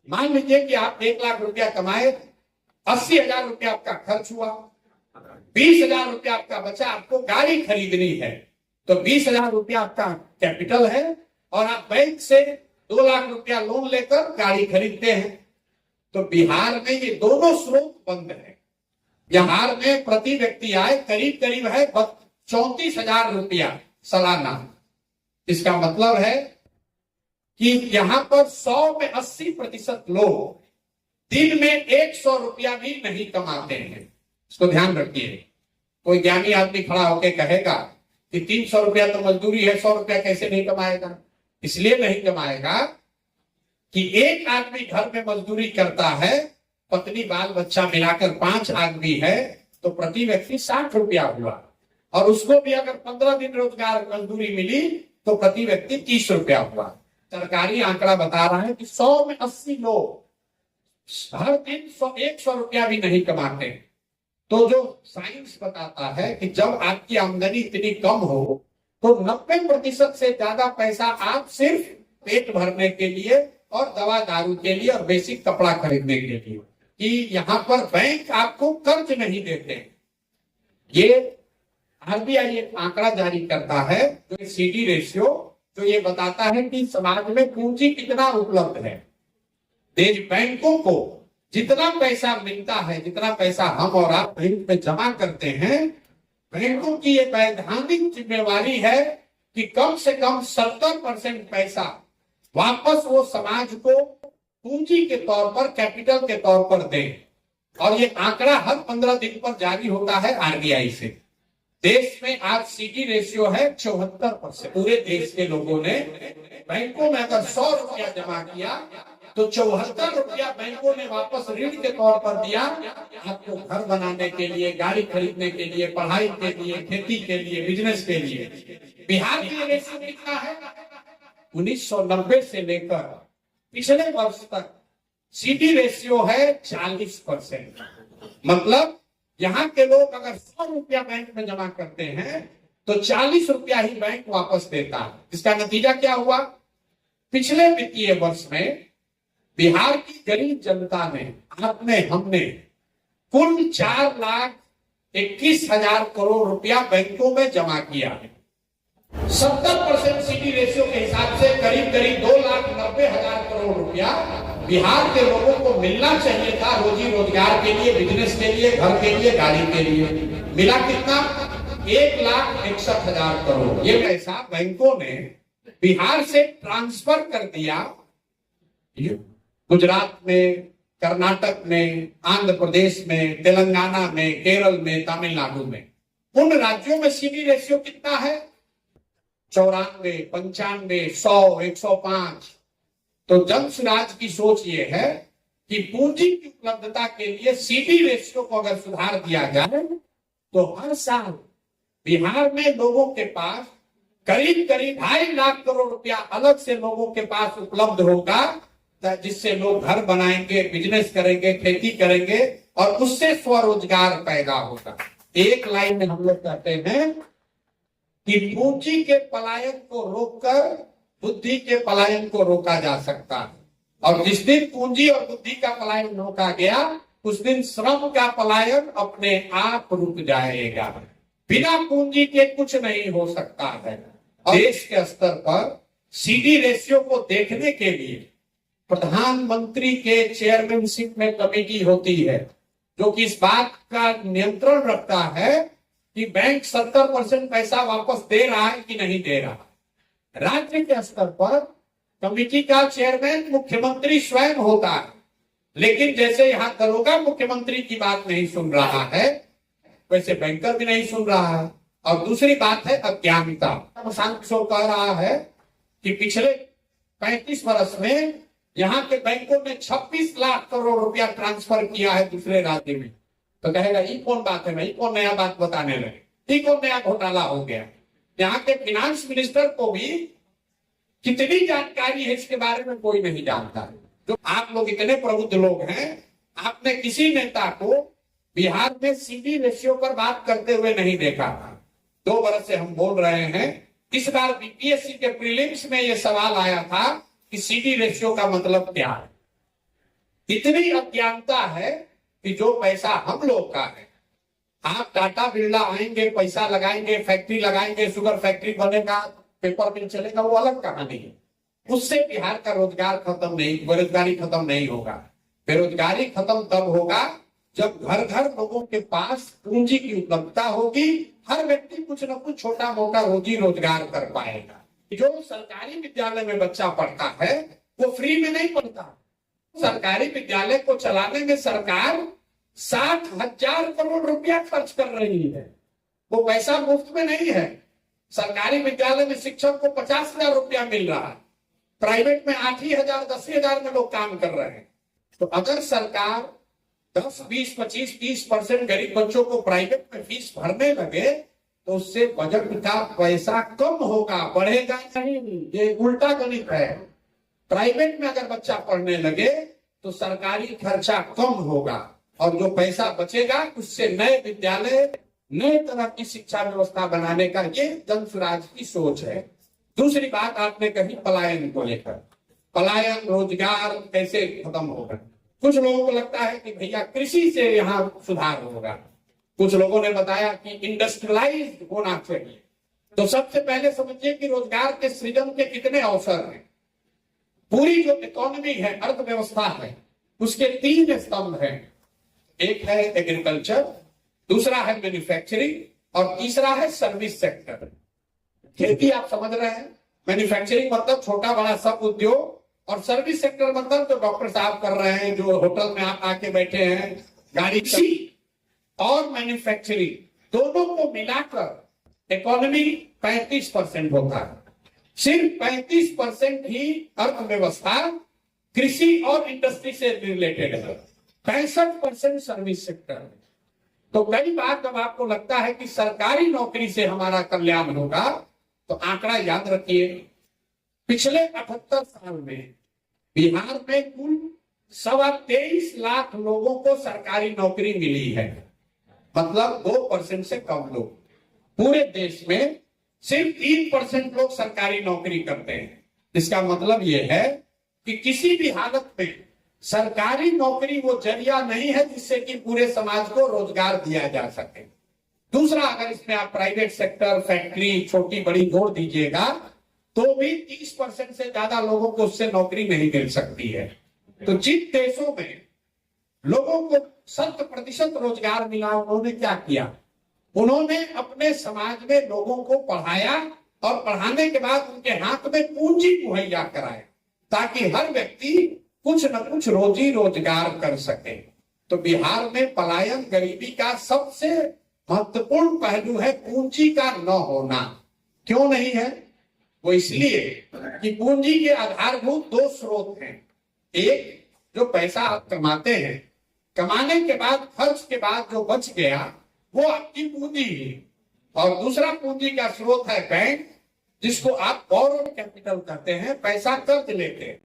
मान लीजिए कि आप 1 लाख रुपया कमाए, 80,000 रुपया आपका खर्च हुआ, 20,000 रुपया आपका बचा, आपको गाड़ी खरीदनी है, तो 20,000 रुपया आपका कैपिटल है और आप बैंक से 2 लाख रुपया लोन लेकर गाड़ी खरीदते हैं। तो बिहार में ये दोनों स्रोत बंद है। बिहार में प्रति व्यक्ति आय करीब करीब है 34,000 रुपया सालाना। इसका मतलब है कि यहां पर 100 में 80% लोग दिन में 100 रुपया भी नहीं कमाते हैं। इसको ध्यान रखिए। कोई ज्ञानी आदमी खड़ा होकर कहेगा कि 300 रुपया तो मजदूरी है, 100 रुपया कैसे नहीं कमाएगा? इसलिए नहीं कमाएगा कि एक आदमी घर में मजदूरी करता है, पत्नी बाल बच्चा मिलाकर 5 आदमी है, तो प्रति व्यक्ति 60 रुपया हुआ, और उसको भी अगर 15 दिन रोजगार मजदूरी मिली तो प्रति व्यक्ति 30 रुपया हुआ। सरकारी आंकड़ा बता रहा है कि 100 में 80 लोग हर दिन 100 रुपया भी नहीं कमाते। तो जो साइंस बताता है कि जब आपकी आमदनी इतनी कम हो तो 90% से ज्यादा पैसा आप सिर्फ पेट भरने के लिए और दवा दारू के लिए और बेसिक कपड़ा खरीदने के लिए, कि यहाँ पर बैंक आपको कर्ज नहीं देते। ये आरबीआई एक आंकड़ा जारी करता है, जो सीडी रेशियो, जो ये बताता है कि समाज में पूंजी कितना उपलब्ध है। देश बैंकों को जितना पैसा मिलता है, जितना पैसा हम और आप बैंक में जमा करते हैं, बैंकों की ये वैधानिक जिम्मेवारी है कि कम से कम 70% पैसा वापस वो समाज को पूंजी के तौर पर, कैपिटल के तौर पर दें। और ये आंकड़ा हर 15 दिन पर जारी होता है आरबीआई से। देश में आज सीडी रेशियो है 74%। पूरे देश के लोगों ने बैंकों में अगर 100 रुपया जमा किया तो 74 रुपया बैंकों ने वापस ऋण के तौर पर दिया, आपको घर बनाने के लिए, गाड़ी खरीदने के लिए, पढ़ाई के लिए, खेती के लिए, बिजनेस के लिए। बिहार की रेशियो कितना है? 1990 से लेकर पिछले वर्ष तक सीडी रेशियो है 40%। मतलब यहाँ के लोग अगर 100 रुपया बैंक में जमा करते हैं तो 40 रुपया ही बैंक वापस देता है। इसका नतीजा क्या हुआ? पिछले वित्तीय वर्ष में बिहार की गरीब जनता ने, आपने, हमने कुल 4,21,000 करोड़ रुपया बैंकों में जमा किया है। 70% सीडी रेशियो के हिसाब से करीब करीब 2,90,000 करोड़ रुपया बिहार के लोगों को मिलना चाहिए था, रोजी रोजगार के लिए, बिजनेस के लिए, घर के लिए, गाड़ी के लिए। मिला कितना? 1,61,000 करोड़। ये पैसा बैंकों ने बिहार से ट्रांसफर कर दिया गुजरात में, कर्नाटक में, आंध्र प्रदेश में, तेलंगाना में, केरल में, तमिलनाडु में। उन राज्यों में सीडी रेशियो कितना है? 94, 95, 100, 105। तो जनसुराज की सोच ये है कि पूंजी की उपलब्धता के लिए सीडी रेशियो को अगर सुधार दिया जाए तो हर साल बिहार में लोगों के पास करीब करीब 2.5 लाख करोड़ रुपया अलग से लोगों के पास उपलब्ध होगा, जिससे लोग घर बनाएंगे, बिजनेस करेंगे, खेती करेंगे और उससे स्वरोजगार पैदा होगा। एक लाइन में हम लोग कहते हैं कि पूंजी के पलायन को रोककर बुद्धि के पलायन को रोका जा सकता है, और जिस दिन पूंजी और बुद्धि का पलायन रोका गया उस दिन श्रम का पलायन अपने आप रुक जाएगा। बिना पूंजी के कुछ नहीं हो सकता है। और देश के स्तर पर सीडी रेशियो को देखने के लिए प्रधानमंत्री के चेयरमैनशिप में कमेटी होती है, जो कि इस बात का नियंत्रण रखता है कि बैंक 70% पैसा वापस दे रहा है कि नहीं दे रहा। राज्य के स्तर पर कमेटी का चेयरमैन मुख्यमंत्री स्वयं होता है, लेकिन जैसे यहाँ दरोगा मुख्यमंत्री की बात नहीं सुन रहा है, वैसे बैंकर भी नहीं सुन रहा है। और दूसरी बात है अज्ञानता। प्रशांत किशोर कह रहा है कि पिछले 35 वर्ष में यहाँ के बैंकों ने 26 लाख करोड़ रुपया ट्रांसफर किया है दूसरे राज्य में। तो कहेगा ये कौन बात है भाई, कौन नया बात बताने लगे, ये कौन नया घोटाला हो गया? यहाँ के फाइनेंस मिनिस्टर को भी कितनी जानकारी है इसके बारे में कोई नहीं जानता। जो आप लोग इतने प्रबुद्ध लोग हैं, आपने किसी नेता को बिहार में सीडी रेशियो पर बात करते हुए नहीं देखा। 2 वर्ष से हम बोल रहे हैं। इस बार बीपीएससी के प्रीलिम्स में यह सवाल आया था कि सीडी रेशियो का मतलब क्या है। इतनी अज्ञानता है कि जो पैसा हम लोग का है, आप टाटा बिरला आएंगे, पैसा लगाएंगे, फैक्ट्री लगाएंगे, शुगर फैक्ट्री बनेगा, पेपर मिल चलेगा, वो अलग कहानी है। उससे बिहार का रोजगार खत्म नहीं, बेरोजगारी खत्म नहीं होगा। बेरोजगारी खत्म तब होगा जब घर घर लोगों के पास पूंजी की उपलब्धता होगी, हर व्यक्ति कुछ न कुछ छोटा मोटा रोजी रोजगार कर पाएगा। जो सरकारी विद्यालय में बच्चा पढ़ता है वो फ्री में नहीं पढ़ता। सरकारी विद्यालय को चलाने में सरकार 60,000 करोड़ रुपया खर्च कर रही है। वो पैसा मुफ्त में नहीं है। सरकारी विद्यालय में शिक्षक को 50,000 रुपया मिल रहा है, प्राइवेट में 8,000 10,000 में लोग काम कर रहे हैं। तो अगर सरकार 10, 20, 25, 30% गरीब बच्चों को प्राइवेट में फीस भरने लगे तो उससे बजट का पैसा कम होगा, बढ़ेगा नहीं। ये उल्टा गणित है। प्राइवेट में अगर बच्चा पढ़ने लगे तो सरकारी खर्चा कम होगा और जो पैसा बचेगा उससे नए विद्यालय, नए तरह की शिक्षा व्यवस्था बनाने का ये जन स्वराज की सोच है। दूसरी बात आपने कही पलायन को लेकर, पलायन रोजगार कैसे खत्म होगा। कुछ लोगों को लगता है कि भैया कृषि से यहाँ सुधार होगा, कुछ लोगों ने बताया कि इंडस्ट्रियलाइज्ड होना चाहिए। तो सबसे पहले समझिए कि रोजगार के सृजन के कितने अवसर हैं। पूरी जो इकोनॉमी है, अर्थव्यवस्था है, उसके 3 स्तंभ हैं। एक है एग्रीकल्चर, दूसरा है मैन्युफैक्चरिंग और तीसरा है सर्विस सेक्टर। खेती आप समझ रहे हैं, मैन्युफैक्चरिंग मतलब छोटा बड़ा सब उद्योग, और सर्विस सेक्टर मतलब जो डॉक्टर साहब कर रहे हैं, जो होटल में आप आके बैठे हैं, गाड़ी और मैन्युफैक्चरिंग दोनों को मिलाकर इकोनॉमी 35% होता है। सिर्फ 35% ही अर्थव्यवस्था कृषि और इंडस्ट्री से रिलेटेड है, 65% सर्विस सेक्टर है। तो कई बार जब आपको लगता है कि सरकारी नौकरी से हमारा कल्याण होगा तो आंकड़ा याद रखिए, पिछले 78 साल में बिहार में कुल 23.25 लाख लोगों को सरकारी नौकरी मिली है, मतलब 2% से कम लोग। पूरे देश में सिर्फ 3% लोग सरकारी नौकरी करते हैं। इसका मतलब यह है कि किसी भी हालत में सरकारी नौकरी वो जरिया नहीं है जिससे कि पूरे समाज को रोजगार दिया जा सके। दूसरा, अगर इसमें आप प्राइवेट सेक्टर, फैक्ट्री छोटी बड़ी जोड़ दीजिएगा तो भी 30% से ज्यादा लोगों को उससे नौकरी नहीं मिल सकती है। तो जिन देशों में लोगों को 100% रोजगार मिला, उन्होंने क्या किया, उन्होंने अपने समाज में लोगों को पढ़ाया और पढ़ाने के बाद उनके हाथ में पूंजी मुहैया कराए ताकि हर व्यक्ति कुछ न कुछ रोजी रोजगार कर सके। तो बिहार में पलायन, गरीबी का सबसे महत्वपूर्ण पहलू है पूंजी का न होना। क्यों नहीं है? वो इसलिए कि पूंजी के आधारभूत 2 स्रोत हैं। एक, जो पैसा आप कमाते हैं, कमाने के बाद खर्च के बाद जो बच गया वो आपकी पूंजी है। और दूसरा पूंजी का स्रोत है बैंक, जिसको आप बोरोड कैपिटल कहते हैं, पैसा कर्ज लेते हैं।